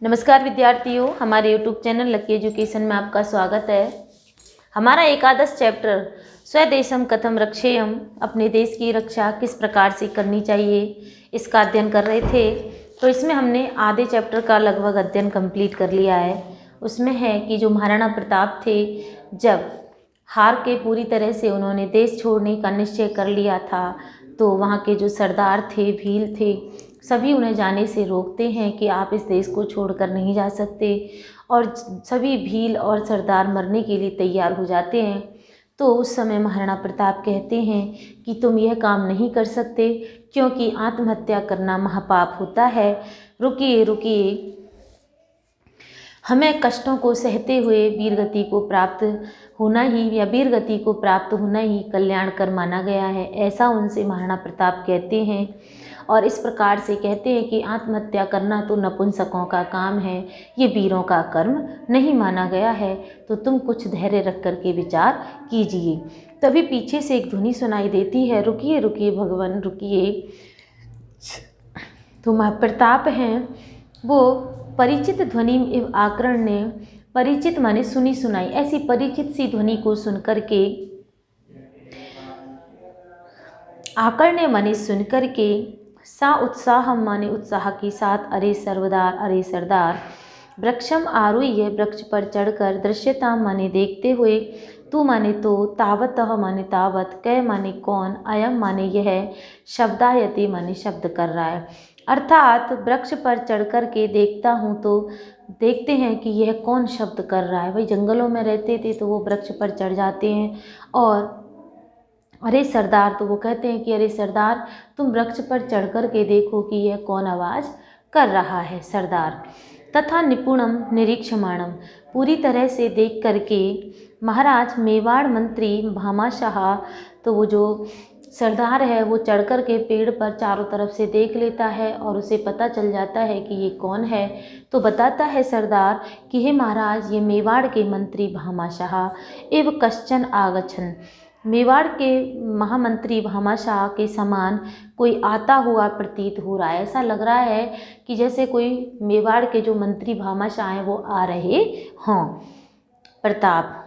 नमस्कार विद्यार्थियों, हमारे YouTube चैनल लकी एजुकेशन में आपका स्वागत है। हमारा एकादश चैप्टर स्वदेशम कथम रक्षेयम, अपने देश की रक्षा किस प्रकार से करनी चाहिए, इसका अध्ययन कर रहे थे। तो इसमें हमने आधे चैप्टर का लगभग अध्ययन कंप्लीट कर लिया है। उसमें है कि जो महाराणा प्रताप थे, जब हार के पूरी तरह से उन्होंने देश छोड़ने का निश्चय कर लिया था, तो वहाँ के जो सरदार थे, भील थे, सभी उन्हें जाने से रोकते हैं कि आप इस देश को छोड़कर नहीं जा सकते, और सभी भील और सरदार मरने के लिए तैयार हो जाते हैं। तो उस समय महाराणा प्रताप कहते हैं कि तुम यह काम नहीं कर सकते, क्योंकि आत्महत्या करना महापाप होता है। रुकिए रुकिए, हमें कष्टों को सहते हुए वीरगति को प्राप्त होना ही या वीरगति को प्राप्त होना ही कल्याणकर माना गया है, ऐसा उनसे महाराणा प्रताप कहते हैं। और इस प्रकार से कहते हैं कि आत्महत्या करना तो नपुंसकों का काम है, ये वीरों का कर्म नहीं माना गया है। तो तुम कुछ धैर्य रख कर के विचार कीजिए। तभी पीछे से एक ध्वनि सुनाई देती है, रुकिए रुकिए भगवान रुकिए। तो प्रताप हैं वो परिचित ध्वनि एवं आकरण ने, परिचित माने सुनी सुनाई, ऐसी परिचित सी ध्वनि को सुनकर के, आकर्ण्य माने सुनकर के, सा उत्साह माने उत्साह के साथ, अरे सर्वदार अरे सरदार, वृक्षम आरुह्य वृक्ष पर चढ़कर, दृश्यता माने देखते हुए, तू माने तो, तावतः माने तावत, कै माने कौन, अयम माने यह, शब्दायति माने शब्द कर रहा है। अर्थात वृक्ष पर चढ़कर के देखता हूँ तो देखते हैं कि यह कौन शब्द कर रहा है। भाई जंगलों में रहते थे तो वो वृक्ष पर चढ़ जाते हैं, और अरे सरदार, तो वो कहते हैं कि अरे सरदार, तुम वृक्ष पर चढ़ कर के देखो कि यह कौन आवाज़ कर रहा है। सरदार तथा निपुणम निरीक्षमाणम, पूरी तरह से देख करके महाराज मेवाड़ मंत्री भामाशाह, तो वो जो सरदार है वो चढ़ कर के पेड़ पर चारों तरफ से देख लेता है और उसे पता चल जाता है कि ये कौन है। तो बताता है सरदार कि हे महाराज, ये मेवाड़ के मंत्री भामाशाह एवं कश्चन आगछन, मेवाड़ के महामंत्री भामाशाह के समान कोई आता हुआ प्रतीत हो रहा है। ऐसा लग रहा है कि जैसे कोई मेवाड़ के जो मंत्री भामाशाह हैं वो आ रहे हों। प्रताप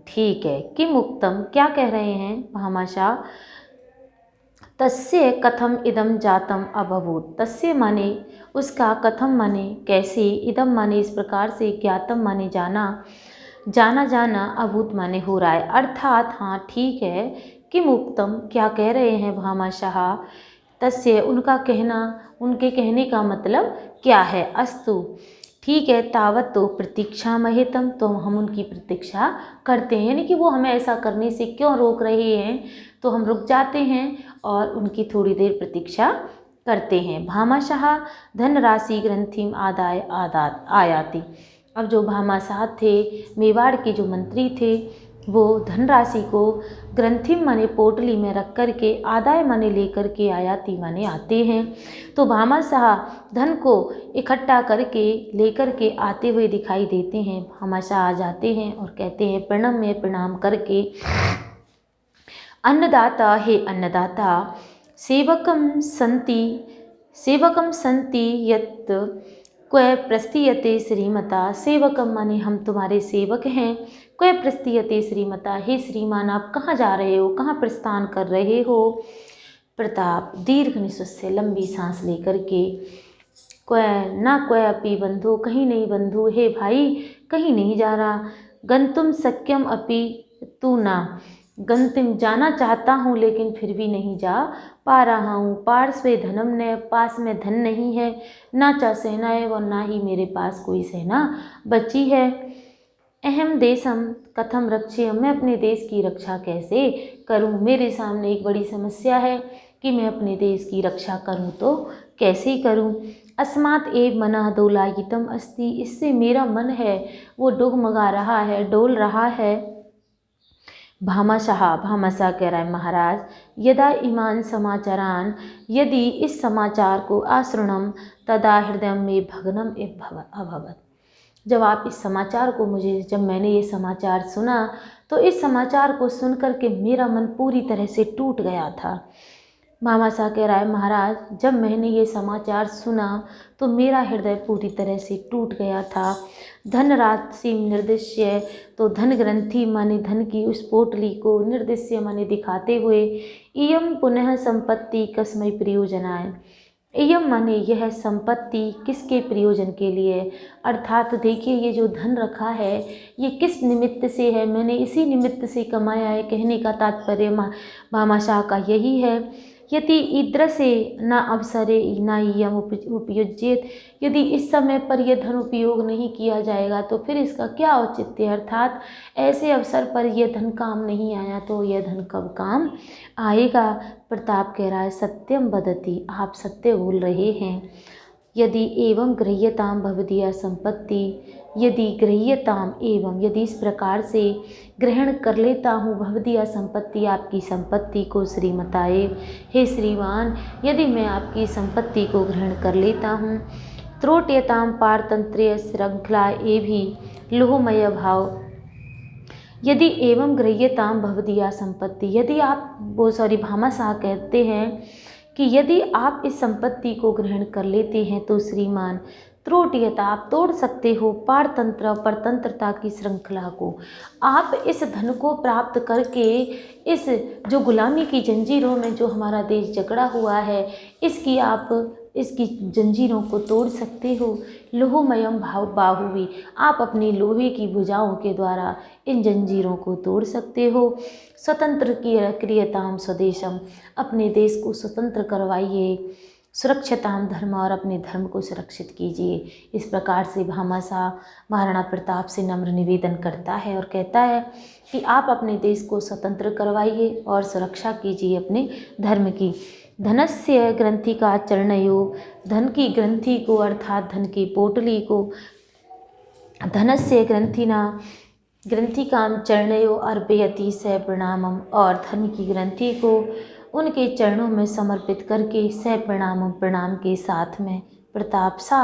ठीक है। किम उक्तम, क्या कह रहे हैं भामाशाह। तस्य कथम इदम जातम अभवूत, तस्य माने उसका, कथम माने कैसे, इदम माने इस प्रकार से, ज्ञातम माने जाना, जाना जाना, अभूत माने हो रहा है। अर्थात हाँ ठीक है। किम उक्तम, क्या कह रहे हैं भामाशाह। तस्य उनका कहना, उनके कहने का मतलब क्या है। अस्तु ठीक है। तावत तो प्रतीक्षा महितम, तो हम उनकी प्रतीक्षा करते हैं, यानी कि वो हमें ऐसा करने से क्यों रोक रहे हैं, तो हम रुक जाते हैं और उनकी थोड़ी देर प्रतीक्षा करते हैं। भामाशाह धनराशि ग्रंथिम आदाय आदात आयाति, अब जो भामाशाह थे, मेवाड़ के जो मंत्री थे, वो धनराशि को ग्रंथिम माने पोटली में रख कर के, आदाय माने लेकर के, आयाति माने आते हैं। तो भामाशाह धन को इकट्ठा करके लेकर के आते हुए दिखाई देते हैं। भामाशाह आ जाते हैं और कहते हैं प्रणाम में प्रणाम करके, अन्नदाता हे अन्नदाता, सेवकम संति यत् क्वै प्रस्तीयते श्रीमता, सेवकम माने हम तुम्हारे सेवक हैं, क्वै प्रस्तीयते श्रीमता, हे श्रीमान आप कहाँ जा रहे हो, कहाँ प्रस्थान कर रहे हो। प्रताप दीर्घ निश्वास से लंबी सांस लेकर के, क्वै ना क्वै अपि बंधु, कहीं नहीं बंधु, हे भाई कहीं नहीं जा रहा। गंतुम शक्यम अपि तू ना, गंतुम जाना चाहता हूँ लेकिन फिर भी नहीं जा पा रहा हूँ। पार्श्वे धनम ने, पास में धन नहीं है, ना चा सेनाएं और ना ही मेरे पास कोई सेना बची है। अहम देशम कथम रक्षेय, मैं अपने देश की रक्षा कैसे करूँ, मेरे सामने एक बड़ी समस्या है कि मैं अपने देश की रक्षा करूँ तो कैसे करूँ। अस्मात् एव मनः दोलायितम अस्ति, इससे मेरा मन है वो डगमगा रहा है, डोल रहा है। भामाशाह कह रहा है महाराज, यदा इमान समाचारान, यदि इस समाचार को आश्रणम, तदा हृदय में भग्नम अभवत, जब आप इस समाचार को जब मैंने ये समाचार सुना तो इस समाचार को सुनकर के मेरा मन पूरी तरह से टूट गया था। भामाशाह कह रहा है, महाराज जब मैंने ये समाचार सुना तो मेरा हृदय पूरी तरह से टूट गया था। धन राशि निर्दिश्य, तो धन ग्रंथि माने धन की उस पोटली को, निर्दिश्य माने दिखाते हुए, इयम पुनः संपत्ति कस्मै प्रयोजनाय, इयम माने यह संपत्ति किसके प्रयोजन के लिए, अर्थात देखिए ये जो धन रखा है ये किस निमित्त से है, मैंने इसी निमित्त से कमाया है। कहने का तात्पर्य भामाशाह का यही है। यदि ईदृशे न अवसरे न इयम उपयुज्येत, यदि इस समय पर यह धन उपयोग नहीं किया जाएगा तो फिर इसका क्या औचित्य, अर्थात ऐसे अवसर पर यह धन काम नहीं आया तो यह धन कब काम आएगा। प्रताप कह रहा है, सत्यम वदति, आप सत्य बोल रहे हैं। यदि एवं गृह्यताम भवदीया संपत्ति, यदि गृह्यताम एवं, यदि इस प्रकार से ग्रहण कर लेता हूँ भवदीया संपत्ति, आपकी संपत्ति को, श्रीमताए, हे श्रीमान, यदि मैं आपकी संपत्ति को ग्रहण कर लेता हूँ, त्रोट्यताम पारतंत्र्य श्रृंखला ए भी लोहमय भाव, यदि एवं गृह्यताम भवदीया संपत्ति, यदि आप भामाशाह कहते हैं कि यदि आप इस संपत्ति को ग्रहण कर लेते हैं तो श्रीमान, त्रोटियता, आप तोड़ सकते हो पारतंत्र, परतंत्रता की श्रृंखला को। आप इस धन को प्राप्त करके इस जो गुलामी की जंजीरों में जो हमारा देश जकड़ा हुआ है, इसकी जंजीरों को तोड़ सकते हो। लोहमयम भाव बाहुवी, आप अपनी लोहे की भुजाओं के द्वारा इन जंजीरों को तोड़ सकते हो। स्वतंत्र की क्रियताम स्वदेशम, अपने देश को स्वतंत्र करवाइए। सुरक्षताम धर्म, और अपने धर्म को सुरक्षित कीजिए। इस प्रकार से भामाशाह महाराणा प्रताप से नम्र निवेदन करता है और कहता है कि आप अपने देश को स्वतंत्र करवाइए और सुरक्षा कीजिए अपने धर्म की। धनस्य ग्रंथि का चरणयो, धन की ग्रंथि को अर्थात धन की पोटली को, धनस्य ग्रंथि काम चरणयो अर्पयति स प्रणामम, और धन की ग्रंथि को उनके चरणों में समर्पित करके स प्रणामम, प्रणाम के साथ में, प्रताप सा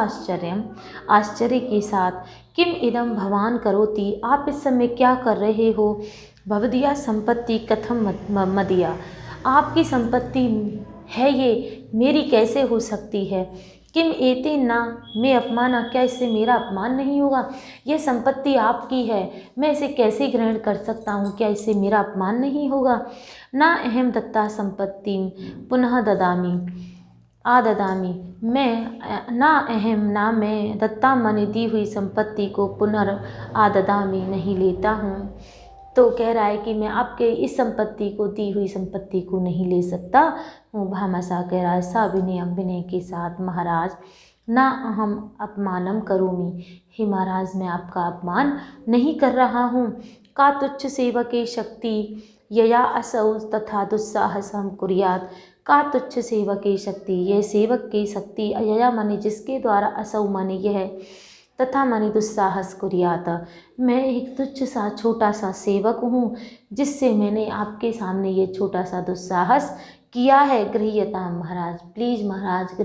आश्चर्य के साथ, किम इदम भवान करोति, आप इस समय क्या कर रहे हो, भवदीया संपत्ति कथम मदिया, आपकी संपत्ति है ये, मेरी कैसे हो सकती है। किम एते ना मैं अपमाना, क्या इससे मेरा अपमान नहीं होगा। यह संपत्ति आपकी है, मैं इसे कैसे ग्रहण कर सकता हूँ, क्या इससे मेरा अपमान नहीं होगा। ना अहम दत्ता संपत्ति पुनः ददामी आददामी, ना मैं दत्ता माने दी हुई संपत्ति को आददामी नहीं लेता हूँ। तो कह रहा है कि मैं आपके इस संपत्ति को, दी हुई संपत्ति को नहीं ले सकता हूँ। भामाशाह कह रहा है, साविनयम, विनय के साथ, महाराज, ना अहम अपमानम करोमि, हे महाराज मैं आपका अपमान नहीं कर रहा हूँ। का तुच्छ सेवके शक्ति यया असौ तथा दुस्साहसम कुर्यात, का तुच्छ सेवके शक्ति, यह सेवक की शक्ति, यया माने जिसके द्वारा, असौ माने यह, तथा माने दुस्साहस कुर्यात, मैं एक तुच्छ सा छोटा सा सेवक हूँ जिससे मैंने आपके सामने ये छोटा सा दुस्साहस किया है। गृह्यता महाराज, प्लीज़ महाराज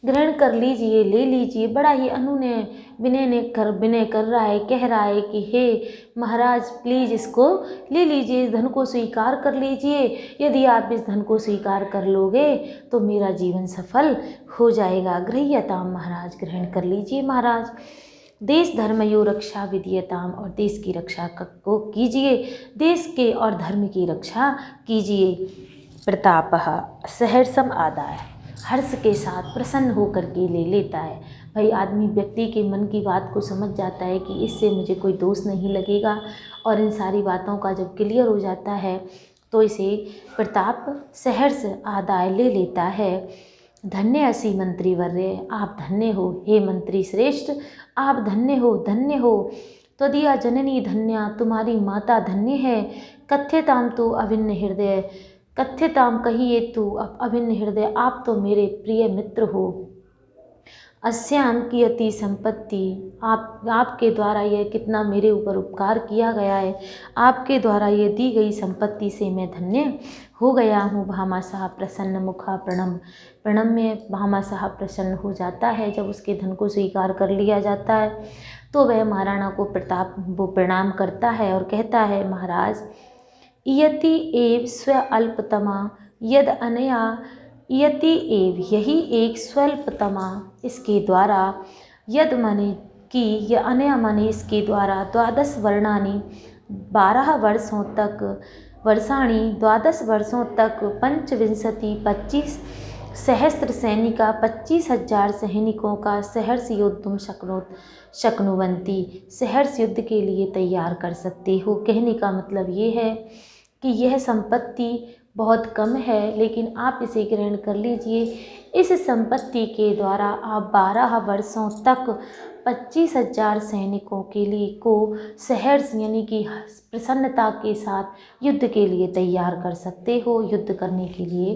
ग्रहण कर लीजिए, ले लीजिए। बड़ा ही अनुनय विनय कर रहा है, कह रहा है कि हे महाराज प्लीज़ इसको ले लीजिए, इस धन को स्वीकार कर लीजिए। यदि आप इस धन को स्वीकार कर लोगे तो मेरा जीवन सफल हो जाएगा। गृह्यतां महाराज, ग्रहण कर लीजिए महाराज। देश धर्मयो रक्षा विधीयताम, और देश की रक्षा को कीजिए, देश के और धर्म की रक्षा कीजिए। प्रतापः सहर्षम आदाय, हर्ष के साथ प्रसन्न होकर के ले लेता है। भाई आदमी व्यक्ति के मन की बात को समझ जाता है कि इससे मुझे कोई दोष नहीं लगेगा, और इन सारी बातों का जब क्लियर हो जाता है तो इसे प्रताप सहर्ष आदाय ले लेता है। धन्य असी मंत्री वर्य, आप धन्य हो हे मंत्री श्रेष्ठ, आप धन्य हो, धन्य हो। त्वदीया जननी धन्या, तुम्हारी माता धन्य है। कथ्यताम तो अभिन्न हृदय, कथ्यताम कहिए तू अभिन्न हृदय, आप तो मेरे प्रिय मित्र हो। अस्याम की अति संपत्ति, आपके द्वारा यह कितना मेरे ऊपर उपकार किया गया है, आपके द्वारा ये दी गई संपत्ति से मैं धन्य हो गया हूँ। भामाशाह प्रसन्न मुखा प्रणम में भामाशाह प्रसन्न हो जाता है। जब उसके धन को स्वीकार कर लिया जाता है तो वह महाराणा को प्रणाम करता है और कहता है, महाराज इयति एव स्व अल्पतमा यद अनया इयति एव, यही एक स्वल्पतमा इसके द्वारा, यद माने कि, यह अनया माने इसके द्वारा, 12 वर्णानि 12 वर्षों तक, वर्षाणि 12 वर्षों तक, पंचविंशति 25 सहस्त्र सैनिका 25,000 सैनिकों का सहर्ष युद्धम शक्नुवंती, सहर्ष युद्ध के लिए तैयार कर सकते हो। कहने का मतलब ये है कि यह संपत्ति बहुत कम है, लेकिन आप इसे ग्रहण कर लीजिए। इस संपत्ति के द्वारा आप 12 वर्षों तक 25,000 सैनिकों के लिए को सहर्ष यानी कि प्रसन्नता के साथ युद्ध के लिए तैयार कर सकते हो। युद्ध करने के लिए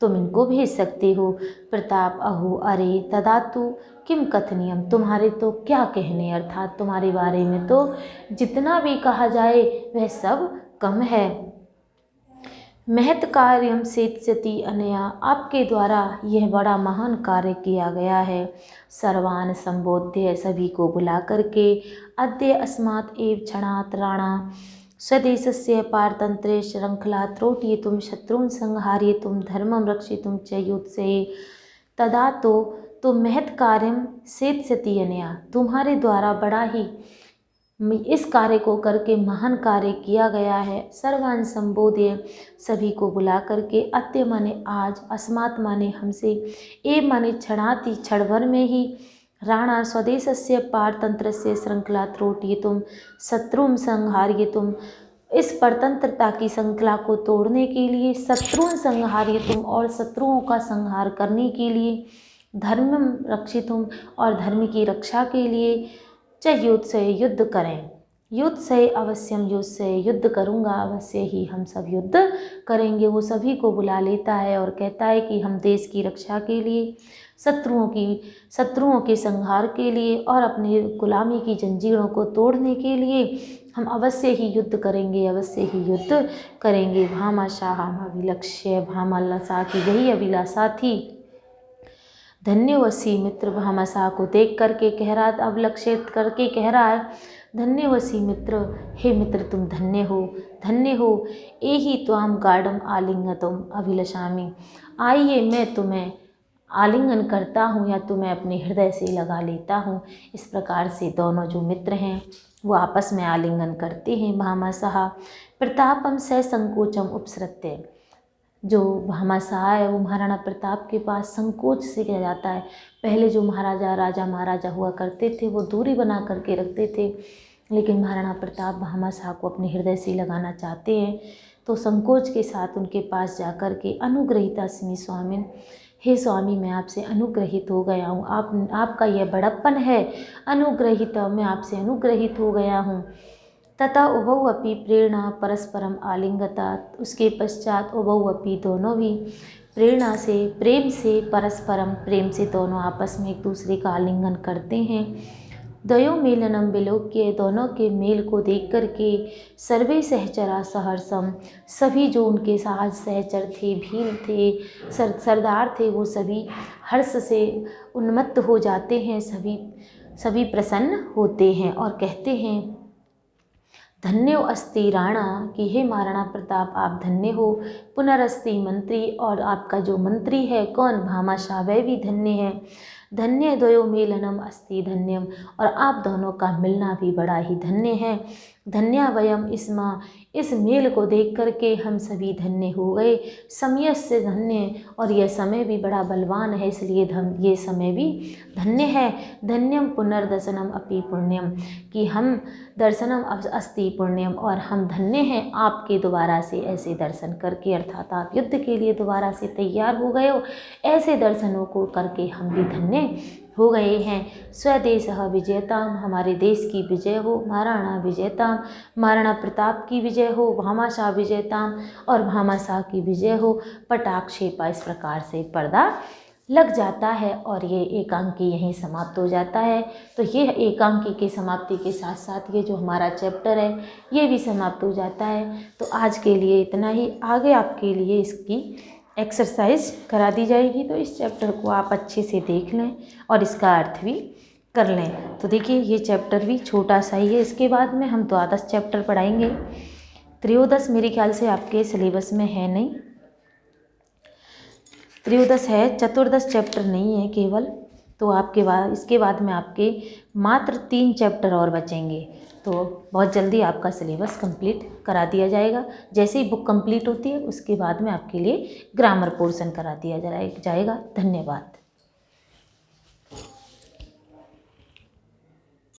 तुम इनको भेज सकते हो। प्रताप अहो अरे तदातु किम कथनीयम, तुम्हारे तो क्या कहने, अर्थात तुम्हारे बारे में तो जितना भी कहा जाए वह सब कम है। महत् कार्यम सेत्स्यति अनया, आपके द्वारा यह बड़ा महान कार्य किया गया है। सर्वान संबोध्य, सभी को बुला करके, अद्य अस्मात् एव क्षणात् राणा स्वदेशस्य पारतंत्रे श्रृंखला त्रोटयितुं शत्रुं संहारयितुं धर्मं रक्षितुं च युत्से, तदा तो महत् कार्यम सेत्स्यति अनया, तुम्हारे द्वारा बड़ा ही इस कार्य को करके महान कार्य किया गया है। सर्वान संबोध्य, सभी को बुला करके, अत्य माने आज, अस्मात् माने हमसे, एव माने क्षणाति क्षण भर में ही, राणा स्वदेशस्य पारतंत्रस्य श्रृंखला त्रोटयितुं शत्रुं संहारयितुं, इस परतंत्रता की श्रृंखला को तोड़ने के लिए, शत्रुं संहारयितुं, और शत्रुओं का संहार करने के लिए, धर्मं रक्षितुं, और धर्म की रक्षा के लिए, च युद्ध से, युद्ध करें, युद्ध से अवश्यम, युद्ध से, युद्ध करूँगा अवश्य ही, हम सब युद्ध करेंगे। वो सभी को बुला लेता है और कहता है कि हम देश की रक्षा के लिए, शत्रुओं के संहार के लिए और अपने गुलामी की जंजीरों को तोड़ने के लिए हम अवश्य ही युद्ध करेंगे, अवश्य ही युद्ध करेंगे। भामाशाह अभिलक्ष्य, भामाशाह की यही अभिलाषा थी। धन्यवसी मित्र, भामाशाह को देख करके कह रहा, अवलक्षित करके कह रहा है, धन्यवसी मित्र, हे मित्र तुम धन्य हो, धन्य हो। एहि त्वाम गाढ़म आलिंगतम अभिलषामि, आइए मैं तुम्हें आलिंगन करता हूँ या तुम्हें अपने हृदय से लगा लेता हूँ। इस प्रकार से दोनों जो मित्र हैं वो आपस में आलिंगन करते हैं। भामाशाह प्रतापम स संकोचम उपसृत्य, जो भामाशाह है वो महाराणा प्रताप के पास संकोच से किया जाता है। पहले जो राजा महाराजा हुआ करते थे वो दूरी बना करके रखते थे, लेकिन महाराणा प्रताप भामाशाह को अपने हृदय से लगाना चाहते हैं, तो संकोच के साथ उनके पास जाकर के, अनुग्रहितास्मि स्वामिन, हे स्वामी मैं आपसे अनुग्रहित हो गया हूँ, आपका यह बड़प्पन है, अनुग्रहित, मैं आपसे अनुग्रहित हो गया हूँ। तथा उभौ अपि प्रेरणा परस्परम आलिंगता, उसके पश्चात उभौ अपि, दोनों भी, प्रेरणा से, प्रेम से, परस्परम, प्रेम से दोनों आपस में एक दूसरे का आलिंगन करते हैं। द्वयो मेलनम विलोक्य, दोनों के मेल को देख करके, सर्वे सहचरा सहर्षम, सभी जो उनके साथ सहचर थे, भील थे, सरदार थे, वो सभी हर्ष से उन्मत्त हो जाते हैं, सभी प्रसन्न होते हैं और कहते हैं, धन्यो अस्ति राणा, कि हे महाराणा प्रताप आप धन्य हो। पुनरस्ति मंत्री, और आपका जो मंत्री है कौन, भामाशाह, वह भी धन्य है। धन्य द्वयो मेलनम अस्ति धन्यम, और आप दोनों का मिलना भी बड़ा ही धन्य है। धन्या वयम इस्मा, इस मेल को देख करके हम सभी धन्य हो गए। समय से धन्य, और यह समय भी बड़ा बलवान है, इसलिए ये समय भी धन्य है। धन्यम पुनर्दर्शनम अपि पुण्यम, कि हम दर्शनम अस्ति पुण्यम, और हम धन्य हैं आपके दोबारा से ऐसे दर्शन करके, अर्थात आप युद्ध के लिए दोबारा से तैयार हो गए हो, ऐसे दर्शनों को करके हम भी धन्य हो गए हैं। स्वदेशः विजयताम, हमारे देश की विजय हो। महाराणा विजयताम, महाराणा प्रताप की विजय हो। भामाशाह विजयताम, और भामाशाह की विजय हो। पटाक्षेपा, इस प्रकार से पर्दा लग जाता है और ये एकांकी यहीं समाप्त हो जाता है। तो ये एकांकी की समाप्ति के साथ साथ ये जो हमारा चैप्टर है ये भी समाप्त हो जाता है। तो आज के लिए इतना ही, आगे आपके लिए इसकी एक्सरसाइज करा दी जाएगी, तो इस चैप्टर को आप अच्छे से देख लें और इसका अर्थ भी कर लें। तो देखिए ये चैप्टर भी छोटा सा ही है, इसके बाद में हम द्वादश चैप्टर पढ़ाएंगे। त्रयोदश मेरे ख्याल से आपके सिलेबस में है नहीं, त्रयोदश है, चतुर्दश चैप्टर नहीं है केवल। तो आपके बाद इसके बाद में आपके मात्र 3 चैप्टर और बचेंगे। तो बहुत जल्दी आपका सिलेबस कंप्लीट करा दिया जाएगा। जैसे ही बुक कंप्लीट होती है उसके बाद में आपके लिए ग्रामर पोर्शन करा दिया जाएगा। धन्यवाद।